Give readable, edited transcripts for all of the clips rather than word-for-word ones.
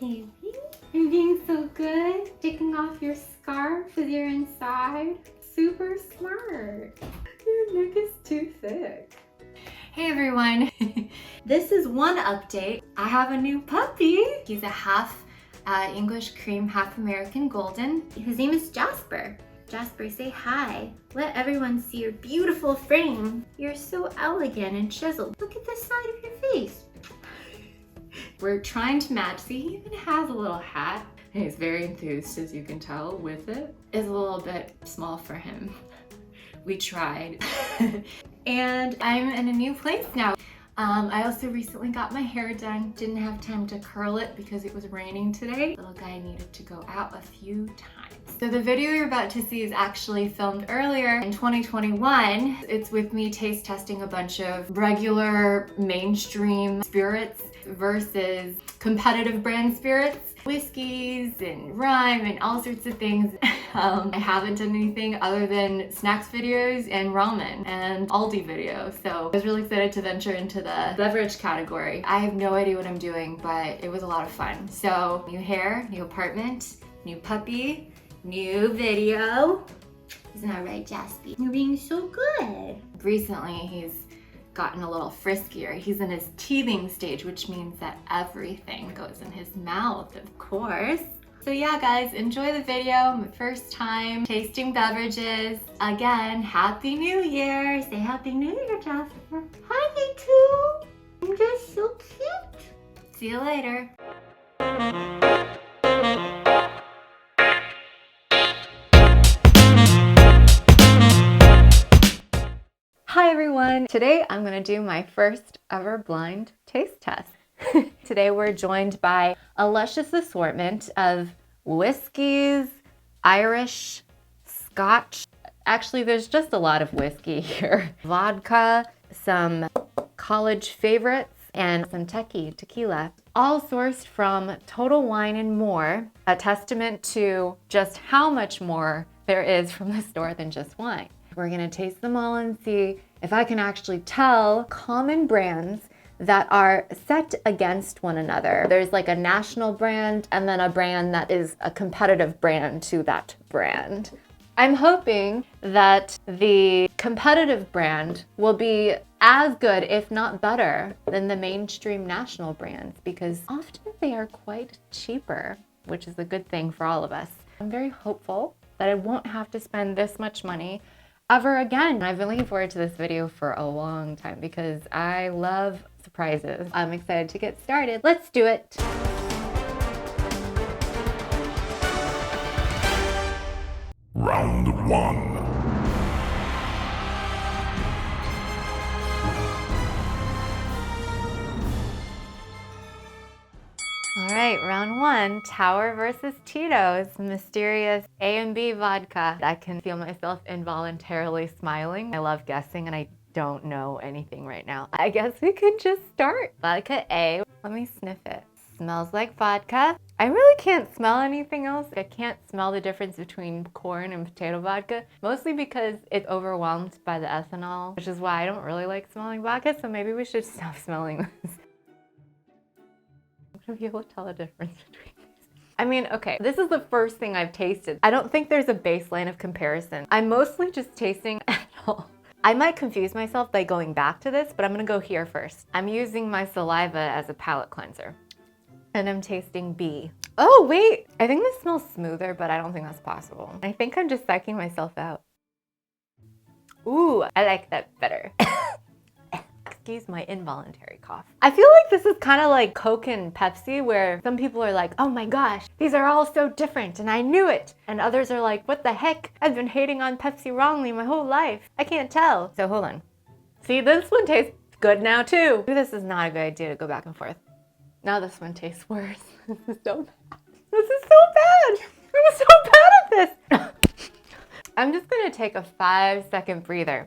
baby. You're being so good. Taking off your scarf because you're inside. Super smart. Your neck is too thick. Hey everyone. This is one update. I have a new puppy. He's a half English cream, half American golden. His name is Jasper. Jasper, say hi. Let everyone see your beautiful frame. You're so elegant and chiseled. Look at the side of your face. We're trying to match. See, he even has a little hat. And he's very enthused, as you can tell, with it. It's a little bit small for him. We tried. And I'm in a new place now. I also recently got my hair done. Didn't have time to curl it because it was raining today. Little guy needed to go out a few times. So the video you're about to see is actually filmed earlier in 2021. It's with me taste testing a bunch of regular mainstream spirits versus competitive brand spirits, whiskeys and rum and all sorts of things. I haven't done anything other than snacks videos and ramen and Aldi videos. So I was really excited to venture into the beverage category. I have no idea what I'm doing, but it was a lot of fun. So new hair, new apartment, new puppy, new video. Isn't that right, Jasper? You're being so good. Recently, he's gotten a little friskier. He's in his teething stage, which means that everything goes in his mouth, of course. So yeah, guys, enjoy the video. My first time tasting beverages. Again, Happy New Year. Say Happy New Year, Jasper. Hi, you two. I'm just so cute. See you later. Hi everyone! Today I'm going to do my first ever blind taste test. Today we're joined by a luscious assortment of whiskeys, Irish, Scotch. Actually, there's just a lot of whiskey here. Vodka, some college favorites, and some tequila. All sourced from Total Wine and More, a testament to just how much more there is from the store than just wine. We're gonna taste them all and see if I can actually tell common brands that are set against one another. There's like a national brand and then a brand that is a competitive brand to that brand. I'm hoping that the competitive brand will be as good, if not better, than the mainstream national brands because often they are quite cheaper, which is a good thing for all of us. I'm very hopeful that I won't have to spend this much money ever again. I've been looking forward to this video for a long time because I love surprises. I'm excited to get started. Let's do it. Round one. All right, round one, Tower versus Tito's, mysterious A and B vodka. I can feel myself involuntarily smiling. I love guessing and I don't know anything right now. I guess we could just start. Vodka A, let me sniff it. Smells like vodka. I really can't smell anything else. I can't smell the difference between corn and potato vodka, mostly because it's overwhelmed by the ethanol, which is why I don't really like smelling vodka, so maybe we should stop smelling this. To be able to tell the difference between these. I mean, okay, this is the first thing I've tasted. I don't think there's a baseline of comparison. I'm mostly just tasting at all. I might confuse myself by going back to this, but I'm gonna go here first. I'm using my saliva as a palate cleanser. And I'm tasting B. Oh, wait, I think this smells smoother, but I don't think that's possible. I think I'm just psyching myself out. Ooh, I like that better. Excuse my involuntary cough. I feel like this is kind of like Coke and Pepsi, where some people are like, oh my gosh, these are all so different and I knew it. And others are like, what the heck? I've been hating on Pepsi wrongly my whole life. I can't tell. So hold on. See, this one tastes good now too. This is not a good idea to go back and forth. Now this one tastes worse. This is so bad. This is so bad. I was so bad at this. I'm just gonna take a 5-second breather.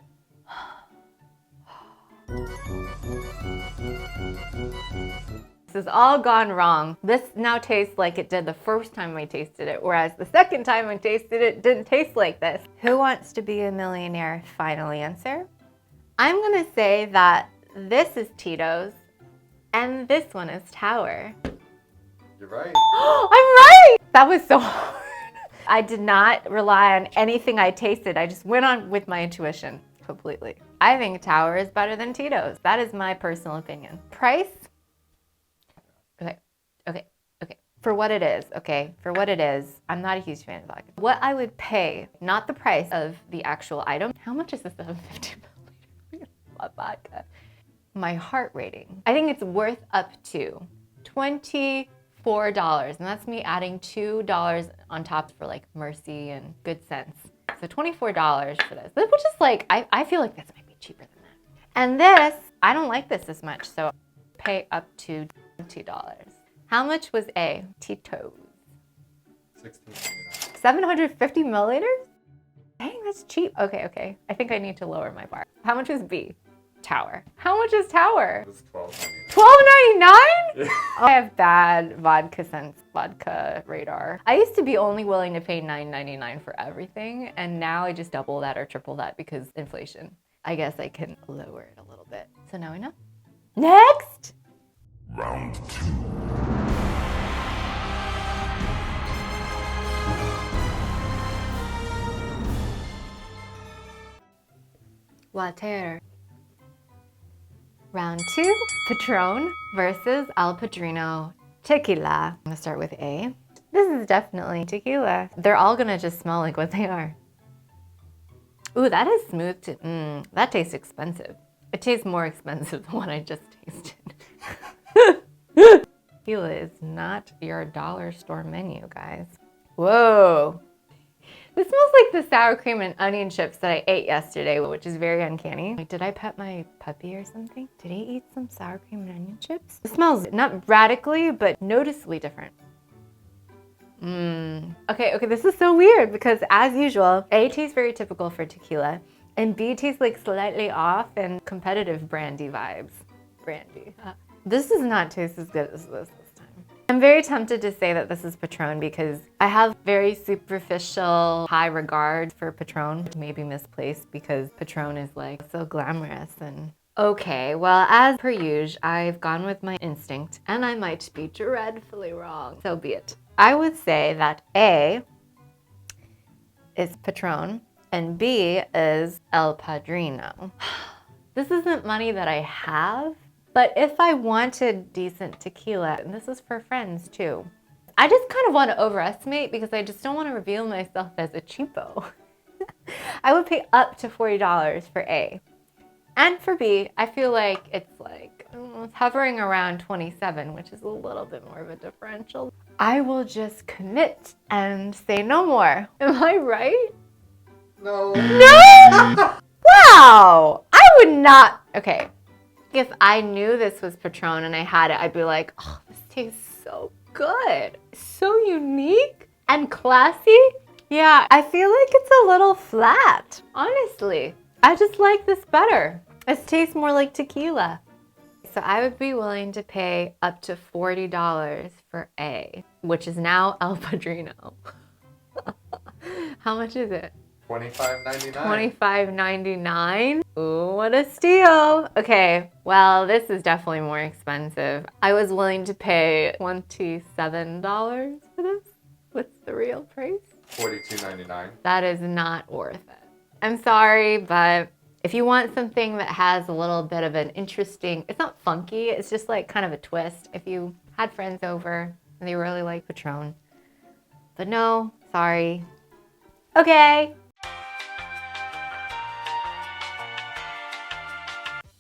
This has all gone wrong. This now tastes like it did the first time I tasted it, whereas the second time I tasted it didn't taste like this. Who wants to be a millionaire? Final answer. I'm gonna say that this is Tito's and this one is Tower. You're right. I'm right! That was so hard. I did not rely on anything I tasted. I just went on with my intuition completely. I think Tower is better than Tito's. That is my personal opinion. Price? Okay. For what it is, I'm not a huge fan of vodka. What I would pay, not the price of the actual item. How much is this 750 milliliter of vodka? My heart rating. I think it's worth up to $24, and that's me adding $2 on top for like Mercy and Good Sense. So $24 for this, which is like, I feel like this might be cheaper than that. And this, I don't like this as much, so pay up to $20. How much was A? Tito's. $16.99. 750 milliliters? Dang, that's cheap. Okay. I think I need to lower my bar. How much is B? Tower. How much is Tower? It was $12.99. $12.99? I have bad vodka sense, vodka radar. I used to be only willing to pay $9.99 for everything, and now I just double that or triple that because inflation. I guess I can lower it a little bit. So now I know. Next! Round 2. Water. Round 2, Patron versus El Padrino Tequila. I'm gonna start with A. This is definitely tequila. They're all gonna just smell like what they are. Ooh, that is smooth too. That tastes expensive. It tastes more expensive than what I just tasted. Tequila is not your dollar store menu, guys. Whoa. This smells like the sour cream and onion chips that I ate yesterday, which is very uncanny. Like, did I pet my puppy or something? Did he eat some sour cream and onion chips? It smells not radically, but noticeably different. Okay, this is so weird because as usual, A tastes very typical for tequila, and B tastes like slightly off and competitive brandy vibes. Brandy. This does not taste as good as this time. I'm very tempted to say that this is Patron because I have very superficial high regard for Patron. Maybe misplaced because Patron is like so glamorous and... Okay, well, as per usual, I've gone with my instinct and I might be dreadfully wrong. So be it. I would say that A is Patron and B is El Padrino. This isn't money that I have, but if I wanted decent tequila, and this is for friends too, I just kind of want to overestimate because I just don't want to reveal myself as a cheapo. I would pay up to $40 for A. And for B, I feel like it's like hovering around 27, which is a little bit more of a differential. I will just commit and say no more. Am I right? No. No! Wow! I would not. Okay. If I knew this was Patron and I had it, I'd be like, oh, this tastes so good. So unique and classy. Yeah, I feel like it's a little flat, honestly. I just like this better. This tastes more like tequila. So I would be willing to pay up to $40 for A, which is now El Padrino. How much is it? $25.99. $25.99. Ooh, what a steal. Okay, well, this is definitely more expensive. I was willing to pay $27 for this. What's the real price? $42.99. That is not worth it. I'm sorry, but if you want something that has a little bit of an interesting, it's not funky, it's just like kind of a twist. If you had friends over and they really like Patron. But no, sorry. Okay.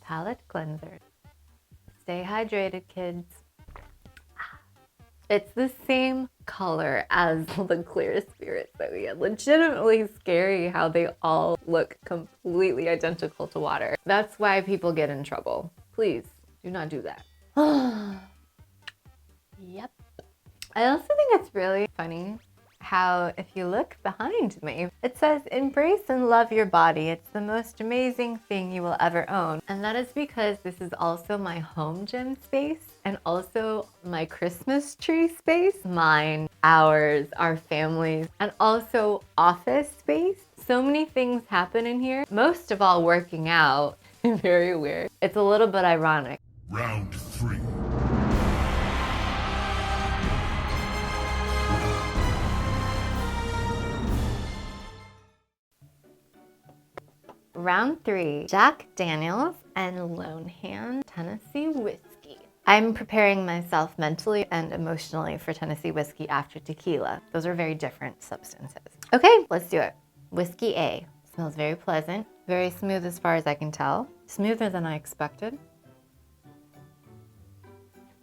Palette cleanser. Stay hydrated, kids. It's the same color as the clear spirits that we had. Legitimately scary how they all look completely identical to water. That's why people get in trouble. Please do not do that. Yep. I also think it's really funny how if you look behind me, it says embrace and love your body. It's the most amazing thing you will ever own. And that is because this is also my home gym space and also my Christmas tree space, mine, ours, our families, and also office space. So many things happen in here. Most of all, working out. Very weird. It's a little bit ironic. Round 3. round 3, Jack Daniels and Lone Hand Tennessee whiskey. I'm preparing myself mentally and emotionally for Tennessee whiskey after tequila. Those are very different substances. Okay, let's do it. Whiskey A. Smells very pleasant, very smooth as far as I can tell. Smoother than I expected.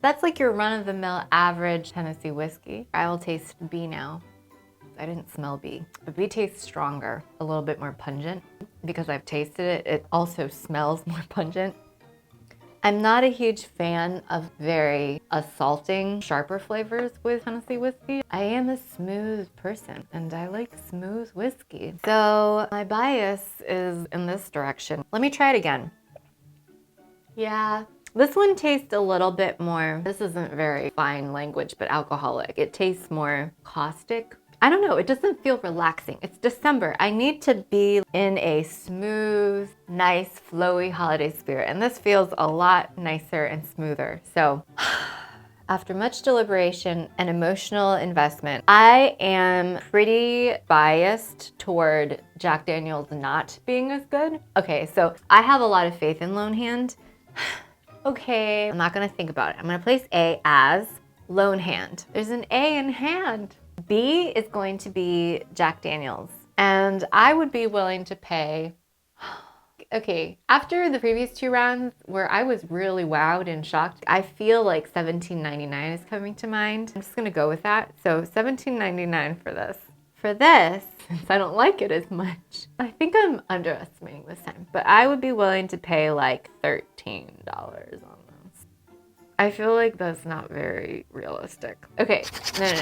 That's like your run-of-the-mill average Tennessee whiskey. I will taste B now. I didn't smell B, but B tastes stronger, a little bit more pungent. Because I've tasted it, it also smells more pungent. I'm not a huge fan of very assaulting, sharper flavors with Tennessee whiskey. I am a smooth person and I like smooth whiskey. So my bias is in this direction. Let me try it again. Yeah, this one tastes a little bit more, this isn't very fine language, but alcoholic. It tastes more caustic. I don't know, it doesn't feel relaxing. It's December. I need to be in a smooth, nice, flowy holiday spirit. And this feels a lot nicer and smoother. So after much deliberation and emotional investment, I am pretty biased toward Jack Daniels not being as good. Okay, so I have a lot of faith in Lone Hand. Okay, I'm not gonna think about it. I'm gonna place A as Lone Hand. There's an A in hand. B is going to be Jack Daniels. And I would be willing to pay, okay, after the previous 2 rounds where I was really wowed and shocked, I feel like $17.99 is coming to mind. I'm just gonna go with that. So $17.99 for this. For this, since I don't like it as much, I think I'm underestimating this time, but I would be willing to pay like $13 on this. I feel like that's not very realistic. Okay, no.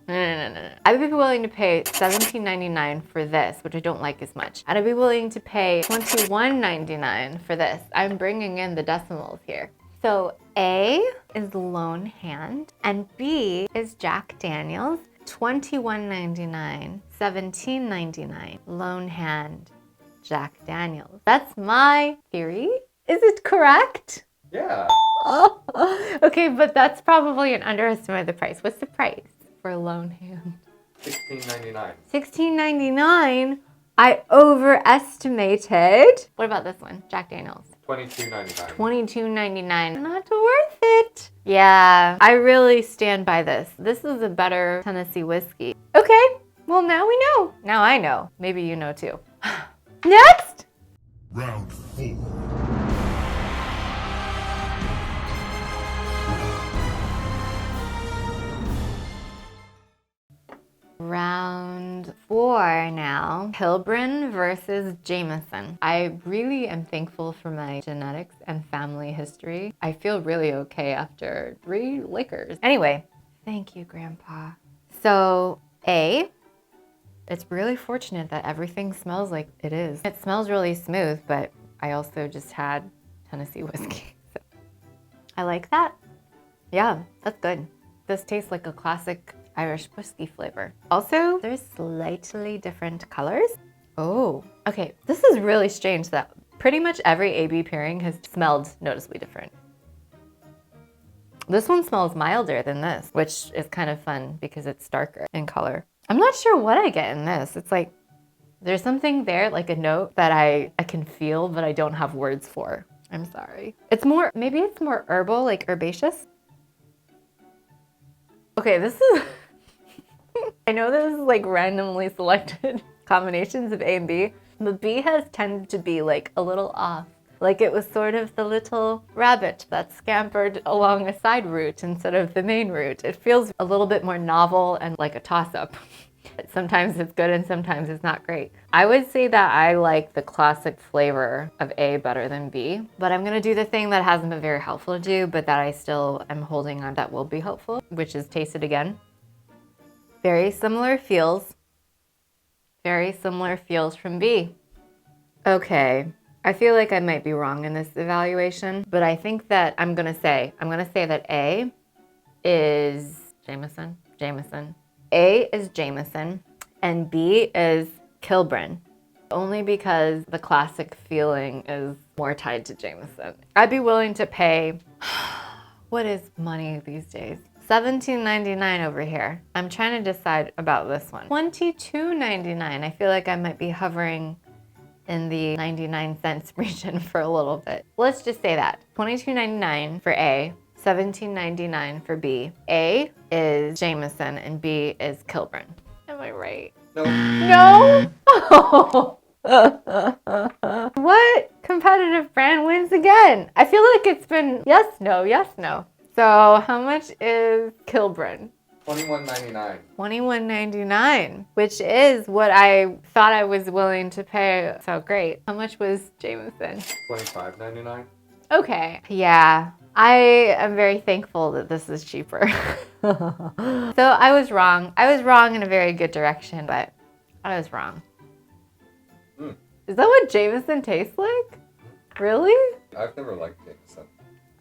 I would be willing to pay $17.99 for this, which I don't like as much. And I'd be willing to pay $21.99 for this. I'm bringing in the decimals here. So A is Lone Hand and B is Jack Daniels. $21.99, $17.99, Lone Hand, Jack Daniels. That's my theory. Is it correct? Yeah. Oh, okay, but that's probably an underestimate of the price. What's the price for Lone Hand? $16.99. $16.99? I overestimated. What about this one, Jack Daniels? $22.99. $22.99. Not worth it. Yeah, I really stand by this. This is a better Tennessee whiskey. Okay, well now we know. Now I know. Maybe you know too. Next! Round 4. Round 4 now. Pilbrin versus Jameson. I really am thankful for my genetics and family history. I feel really okay after 3 liquors. Anyway, thank you, Grandpa. So, A, it's really fortunate that everything smells like it is. It smells really smooth, but I also just had Tennessee whiskey. So I like that. Yeah, that's good. This tastes like a classic Irish whiskey flavor. Also, there's slightly different colors. Oh, okay. This is really strange that pretty much every AB pairing has smelled noticeably different. This one smells milder than this, which is kind of fun because it's darker in color. I'm not sure what I get in this. It's like, there's something there, like a note that I can feel, but I don't have words for. I'm sorry. It's more, maybe it's more herbal, like herbaceous. Okay, this is, I know this is like randomly selected combinations of A and B, but B has tended to be like a little off. Like it was sort of the little rabbit that scampered along a side route instead of the main route. It feels a little bit more novel and like a toss-up. Sometimes it's good and sometimes it's not great. I would say that I like the classic flavor of A better than B, but I'm gonna do the thing that hasn't been very helpful to do, but that I still am holding on that will be helpful, which is taste it again. Very similar feels. Very similar feels from B. Okay, I feel like I might be wrong in this evaluation, but I think that I'm gonna say that A is Jameson. A is Jameson and B is Kilburn, only because the classic feeling is more tied to Jameson. I'd be willing to pay, what is money these days? $17.99 over here. I'm trying to decide about this one. $22.99. I feel like I might be hovering in the 99 cents region for a little bit. Let's just say that. $22.99 for A, $17.99 for B. A is Jameson and B is Kilburn. Am I right? No. No? Oh. What competitive brand wins again? I feel like it's been yes, no, yes, no. So how much is Kilburn? $21.99. $21.99, which is what I thought I was willing to pay. So great. How much was Jameson? $25.99. Okay. Yeah. I am very thankful that this is cheaper. So I was wrong. I was wrong in a very good direction, but I was wrong. Is that what Jameson tastes like? Really? I've never liked Jameson.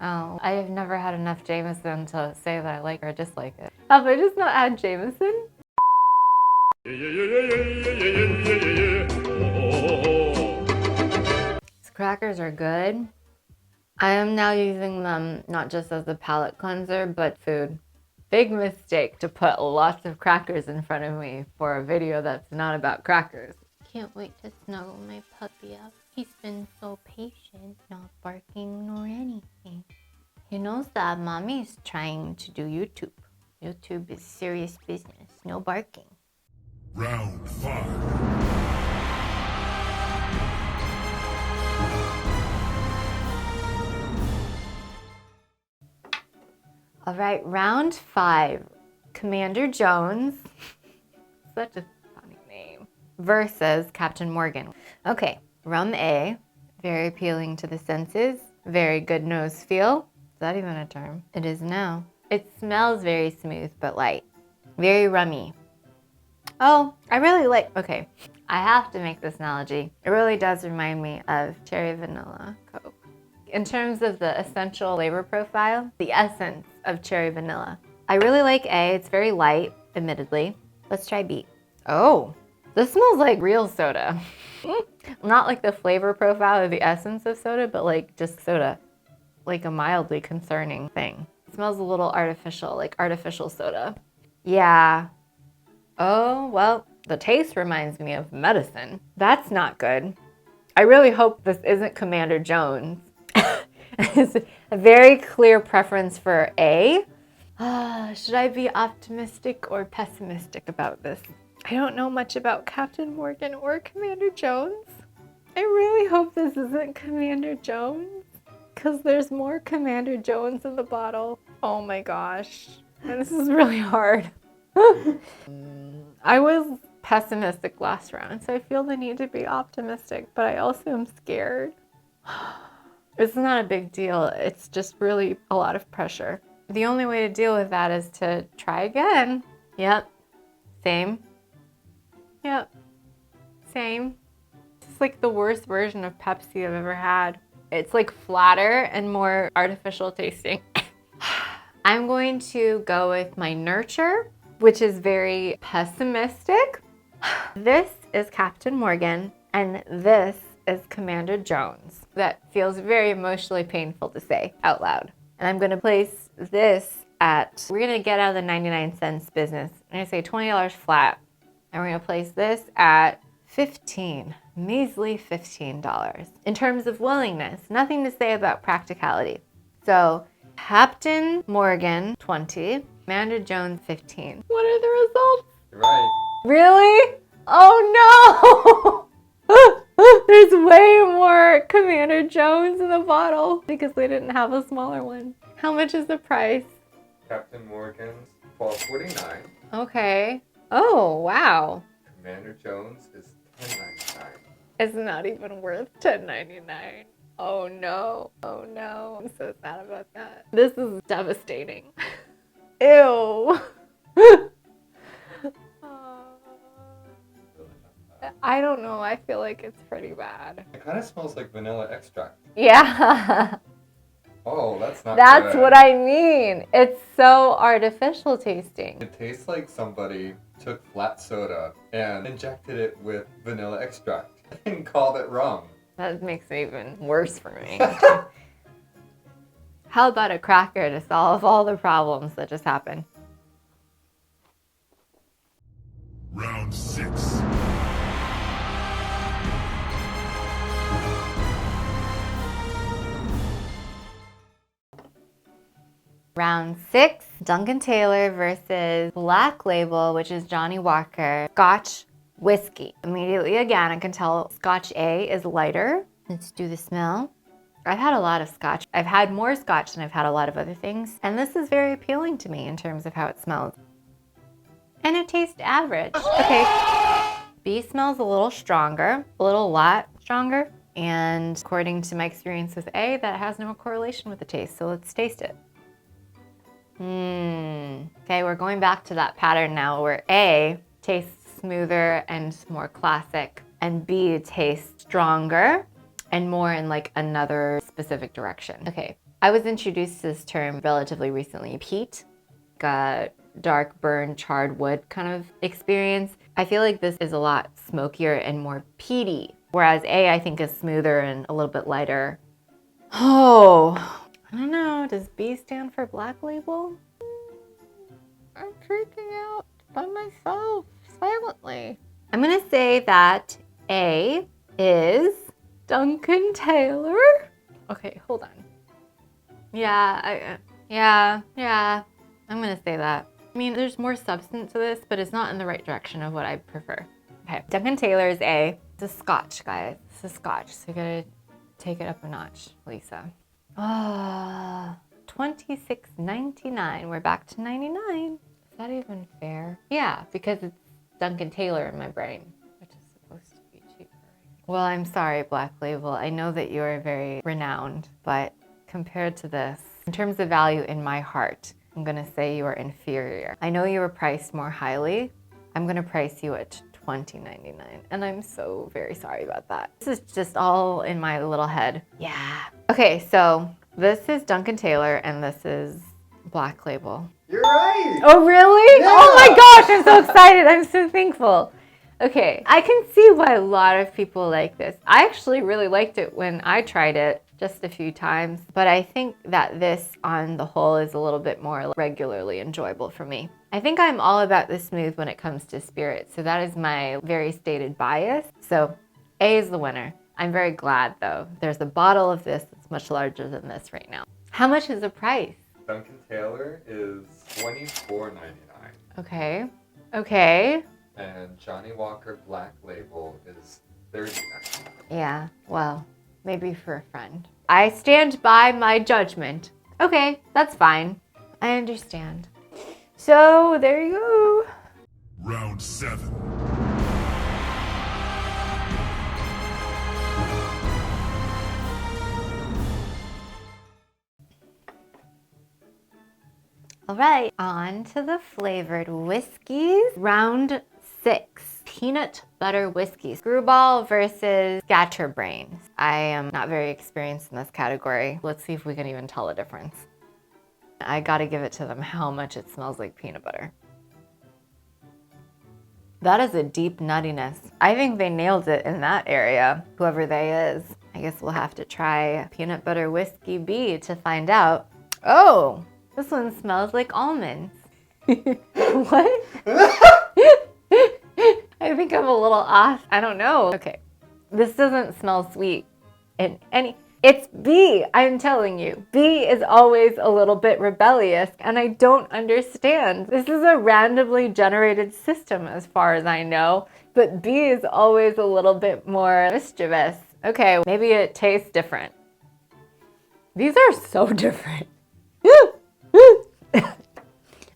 Oh, I have never had enough Jameson to say that I like or dislike it. Have I just not had Jameson? These crackers are good. I am now using them not just as a palate cleanser, but food. Big mistake to put lots of crackers in front of me for a video that's not about crackers. Can't wait to snuggle my puppy up. He's been so patient, not barking nor anything. He knows that mommy's trying to do YouTube. YouTube is serious business, no barking. Round 5. All right, round 5. Commander Jones, such a funny name, versus Captain Morgan. Okay, rum A, very appealing to the senses, very good nose feel. Is that even a term? It is now. It smells very smooth but light, very rummy. Oh, I really like, okay, I have to make this analogy. It really does remind me of cherry vanilla Coke. In terms of the essential flavor profile, the essence of cherry vanilla. I really like A, it's very light, admittedly. Let's try B. Oh, this smells like real soda. Not like the flavor profile or the essence of soda, but like just soda. Like a mildly concerning thing. It smells a little artificial, like artificial soda. Yeah. Oh, well, the taste reminds me of medicine. That's not good. I really hope this isn't Commander Jones. It's a very clear preference for A. Should I be optimistic or pessimistic about this? I don't know much about Captain Morgan or Commander Jones. I really hope this isn't Commander Jones, because there's more Commander Jones in the bottle. Oh my gosh. And this is really hard. I was pessimistic last round, so I feel the need to be optimistic, but I also am scared. It's not a big deal. It's just really a lot of pressure. The only way to deal with that is to try again. Yep. Same. Yep. Same. It's like the worst version of Pepsi I've ever had. It's like flatter and more artificial tasting. I'm going to go with my nurture, which is very pessimistic. This is Captain Morgan, and this is Commander Jones. That feels very emotionally painful to say out loud. And I'm gonna place this at, we're gonna get out of the 99 cents business. I'm gonna say $20 flat. And we're gonna place this at 15, measly $15. In terms of willingness, nothing to say about practicality. So Captain Morgan, 20, Commander Jones, 15. What are the results? You're right. Really? Oh no! There's way more Commander Jones in the bottle because they didn't have a smaller one. How much is the price? Captain Morgan's $12.49. Okay. Oh, wow. Commander Jones is $10.99. It's not even worth $10.99. Oh no. Oh no. I'm so sad about that. This is devastating. Ew. I don't know. I feel like it's pretty bad. It kind of smells like vanilla extract. Yeah. Oh, that's not That's good. what I mean. It's so artificial tasting. It tastes like somebody took flat soda and injected it with vanilla extract and called it rum. That makes it even worse for me. How about a cracker to solve all the problems that just happened? Round 6. Round 6, Duncan Taylor versus Black Label, which is Johnnie Walker Scotch whiskey. Immediately again, I can tell Scotch A is lighter. Let's do the smell. I've had a lot of Scotch. I've had more Scotch than I've had a lot of other things. And this is very appealing to me in terms of how it smells. And it tastes average. Okay. B smells a little stronger, a lot stronger. And according to my experience with A, that has no correlation with the taste. So let's taste it. Okay, we're going back to that pattern now where A tastes smoother and more classic, and B tastes stronger and more in like another specific direction. Okay, I was introduced to this term relatively recently, peat, got dark burn charred wood kind of experience. I feel like this is a lot smokier and more peaty, whereas A I think is smoother and a little bit lighter. Oh, I don't know, does B stand for Black Label? I'm freaking out by myself silently. I'm gonna say that A is Duncan Taylor. Okay, hold on. Yeah, I'm gonna say that. I mean, there's more substance to this, but it's not in the right direction of what I prefer. Okay, Duncan Taylor is A. It's a Scotch, guys. It's a Scotch, so you gotta take it up a notch, Lisa. Ah, $26.99. We're back to 99. Is that even fair? Yeah, because it's Duncan Taylor in my brain, which is supposed to be cheaper. Well, I'm sorry, Black Label. I know that you are very renowned, but compared to this, in terms of value in my heart, I'm gonna say you are inferior. I know you were priced more highly. I'm gonna price you at $20.99, and I'm so very sorry about that. This is just all in my little head. Yeah. Okay, so this is Duncan Taylor, and this is Black Label. You're right! Oh, really? Yeah. Oh my gosh, I'm so excited. I'm so thankful. Okay, I can see why a lot of people like this. I actually really liked it when I tried it just a few times, but I think that this on the whole is a little bit more regularly enjoyable for me. I think I'm all about the smooth when it comes to spirits, so that is my very stated bias. So A is the winner. I'm very glad though. There's a bottle of this that's much larger than this right now. How much is the price? Duncan Taylor is $24.99. Okay. Okay. And Johnnie Walker Black Label is $39. Yeah, well, maybe for a friend. I stand by my judgment. Okay, that's fine. I understand. So there you go. Round 7. All right, on to the flavored whiskeys. Round 6, peanut butter whiskey. Screwball versus Scatterbrain. I am not very experienced in this category. Let's see if we can even tell the difference. I gotta give it to them how much it smells like peanut butter. That is a deep nuttiness. I think they nailed it in that area, whoever they is. I guess we'll have to try peanut butter whiskey B to find out. Oh, this one smells like almonds. What? I think I'm a little off. I don't know. Okay, this doesn't smell sweet in any... It's B, I'm telling you. B is always a little bit rebellious, and I don't understand. This is a randomly generated system as far as I know, but B is always a little bit more mischievous. Okay, maybe it tastes different. These are so different.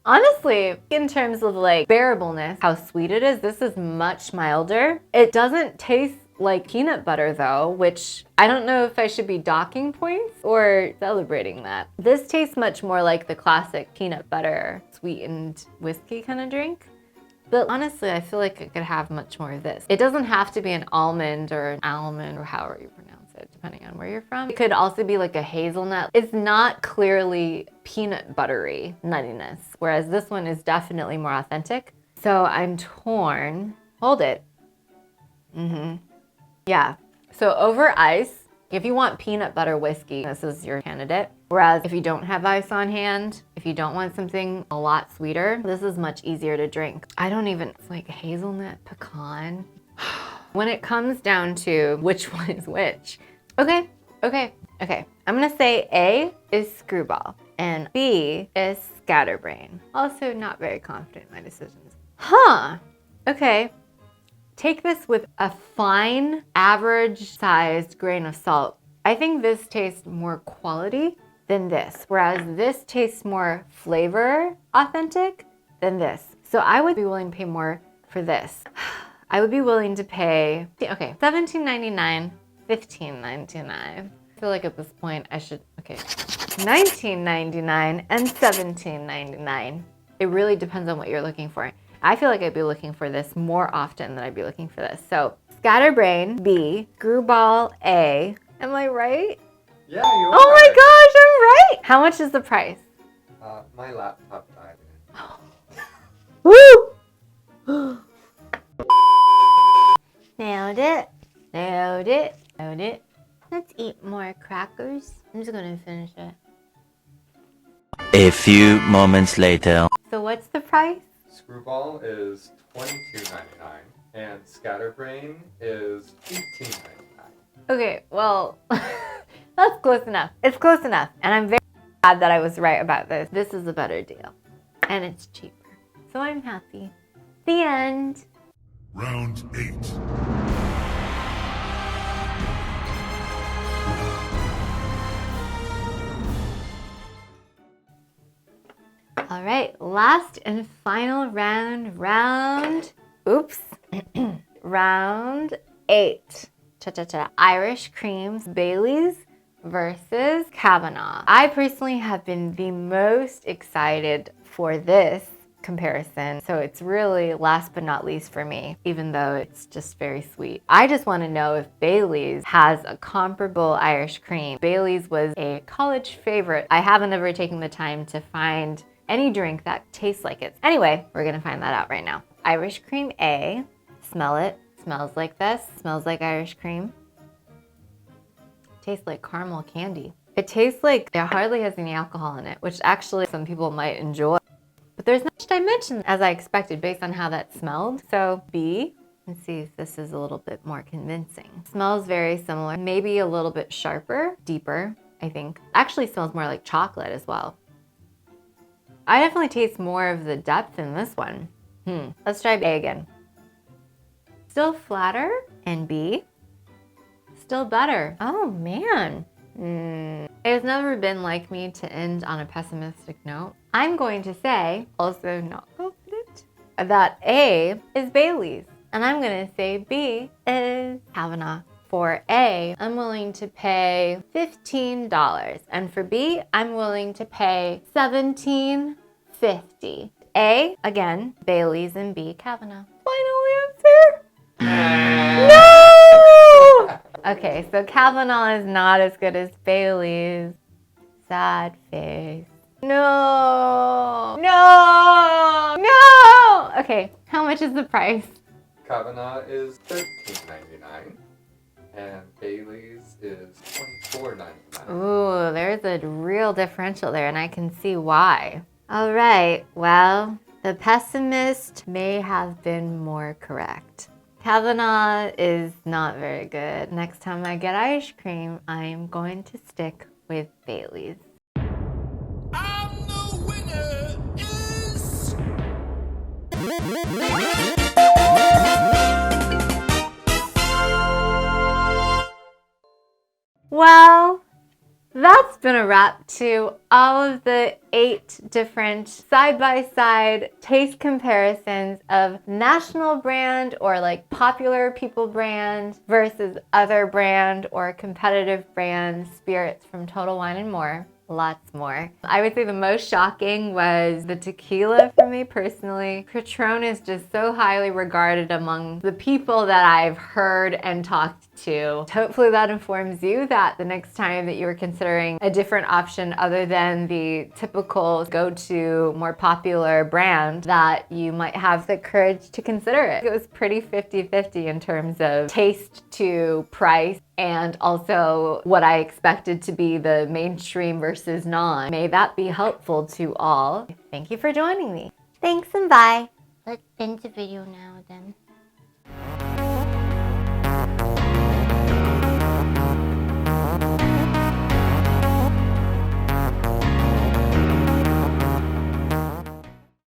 Honestly, in terms of like bearableness, how sweet it is, this is much milder. It doesn't taste like peanut butter though, which I don't know if I should be docking points or celebrating that. This tastes much more like the classic peanut butter sweetened whiskey kind of drink. But honestly, I feel like it could have much more of this. It doesn't have to be an almond or an almond or however you pronounce it, depending on where you're from. It could also be like a hazelnut. It's not clearly peanut buttery nuttiness, whereas this one is definitely more authentic. So I'm torn. Hold it. Yeah, so over ice, if you want peanut butter whiskey, this is your candidate. Whereas if you don't have ice on hand, if you don't want something a lot sweeter, this is much easier to drink. It's like hazelnut pecan. When it comes down to which one is which. Okay. I'm gonna say A is Screwball And B is Scatterbrain. Also not very confident in my decisions. Huh, okay. Take this with a fine, average-sized grain of salt. I think this tastes more quality than this, whereas this tastes more flavor authentic than this. So I would be willing to pay more for this. I would be willing to pay, okay, $17.99, $15.99. I feel like at this point I should, okay, $19.99 and $17.99. It really depends on what you're looking for. I feel like I'd be looking for this more often than I'd be looking for this. So Scatterbrain B, Screwball A. Am I right? Yeah, you are. Oh my gosh, I'm right! How much is the price? My laptop died. Woo! Nailed it. Nailed it. Nailed it. Let's eat more crackers. I'm just gonna finish it. A few moments later. So what's the price? Screwball is $22.99 and Scatterbrain is $18.99. Okay, well, that's close enough. It's close enough. And I'm very glad that I was right about this. This is a better deal. And it's cheaper. So I'm happy. The end. Round 8. All right, last and final round, oops, round 8. Cha-cha-cha. Irish creams, Baileys versus Kavanaugh. I personally have been the most excited for this comparison. So it's really last but not least for me, even though it's just very sweet. I just want to know if Baileys has a comparable Irish cream. Baileys was a college favorite. I haven't ever taken the time to find any drink that tastes like it. Anyway, we're gonna find that out right now. Irish cream A, smell it. Smells like this, smells like Irish cream. Tastes like caramel candy. It tastes like it hardly has any alcohol in it, which actually some people might enjoy. But there's not much dimension as I expected based on how that smelled. So B, let's see if this is a little bit more convincing. Smells very similar, maybe a little bit sharper, deeper, I think. Actually smells more like chocolate as well. I definitely taste more of the depth in this one. Let's try A again. Still flatter, and B, still better. Oh man. It has never been like me to end on a pessimistic note. I'm going to say, also not confident, that A is Baileys. And I'm gonna say B is Kavanaugh. For A, I'm willing to pay $15. And for B, I'm willing to pay $17.50. A, again, Baileys, and B, Kavanaugh. Final answer? No! Okay, so Kavanaugh is not as good as Baileys. Sad face. No! No! No! Okay, how much is the price? Kavanaugh is $13.99 and Bailey's is $24.99. Ooh, there's a real differential there, and I can see why. All right, well, the pessimist may have been more correct. Kavanaugh is not very good. Next time I get ice cream, I'm going to stick with Baileys. And the winner is... Well, that's been a wrap to all of the 8 different side-by-side taste comparisons of national brand or like popular people brand versus other brand or competitive brand spirits from Total Wine & More. Lots more. I would say the most shocking was the tequila for me personally. Patron is just so highly regarded among the people that I've heard and talked to. Hopefully that informs you that the next time that you're considering a different option other than the typical go-to more popular brand, that you might have the courage to consider it. It was pretty 50-50 in terms of taste to price and also what I expected to be the mainstream versus non. May that be helpful to all. Thank you for joining me. Thanks and bye. Let's end the video now then.